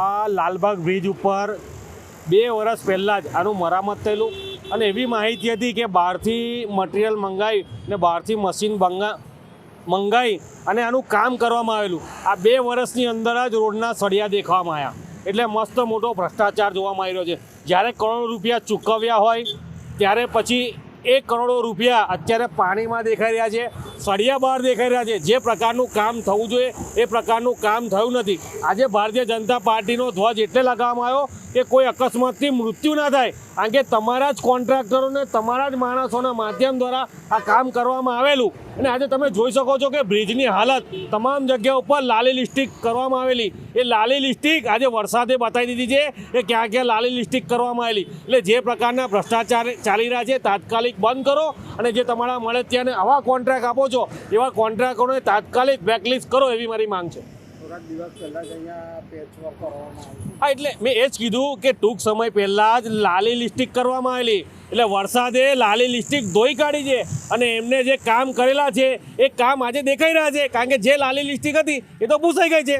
આ લાલબાગ બ્રિજ ઉપર 2 વર્ષ પહેલાં જ આનું મરામત થયેલું અને એવી માહિતી હતી કે બહારથી મટીરિયલ મંગાવી ને બહારથી મશીન મંગાવી અને આનું કામ કરવામાં આવેલું. આ 2 વર્ષની અંદર જ રોડના સળિયા દેખાવામાં આવ્યા. એટલે મસ્ત મોટો ભ્રષ્ટાચાર જોવામાં આવી રહ્યો છે. જ્યારે કરોડો રૂપિયા ચૂકવ્યા હોય ત્યારે પછી 1 કરોડ રૂપિયા અત્યારે પાણીમાં દેખાઈ રહ્યા છે, સળિયા બહાર દેખાઈ રહ્યા છે. જે પ્રકારનું કામ થવું જોઈએ એ પ્રકારનું કામ થયું નથી. આજે ભારતીય જનતા પાર્ટીનો ધ્વજ એટલે લગાવવામાં આવ્યો કે કોઈ અકસ્માતથી મૃત્યુ ના થાય, કારણ કે તમારા જ કોન્ટ્રાક્ટરોને તમારા જ માણસોના માધ્યમ દ્વારા આ કામ કરવામાં આવેલું. અને આજે તમે જોઈ શકો છો કે બ્રિજની હાલત તમામ જગ્યા ઉપર લાલી લિસ્ટિક કરવામાં આવેલી. એ લાલી લિસ્ટિક આજે વરસાદે બતાવી દીધી છે કે ક્યાં ક્યાં લાલી લિસ્ટિક કરવામાં આવેલી. એટલે જે પ્રકારના ભ્રષ્ટાચાર ચાલી રહ્યા છે તાત્કાલિક બંધ કરો અને જે તમારા મળે ત્યાં આવા કોન્ટ્રાક્ટ આપો છો એવા કોન્ટ્રાક્ટરોને તાત્કાલિક બ્લેકલિસ્ટ કરો, એવી મારી માંગ છે. હા, એટલે મેં એ જ કીધું કે ટૂંક સમય પહેલાં જ લાલી લિસ્ટિક કરવામાં આવેલી. એટલે વરસાદે લાલી લિસ્ટિક ધોઈ કાઢી છે અને એમને જે કામ કરેલા છે એ કામ આજે દેખાઈ રહ્યા છે, કારણ કે જે લાલી લિસ્ટિક હતી એ તો ભૂસાઈ ગઈ છે.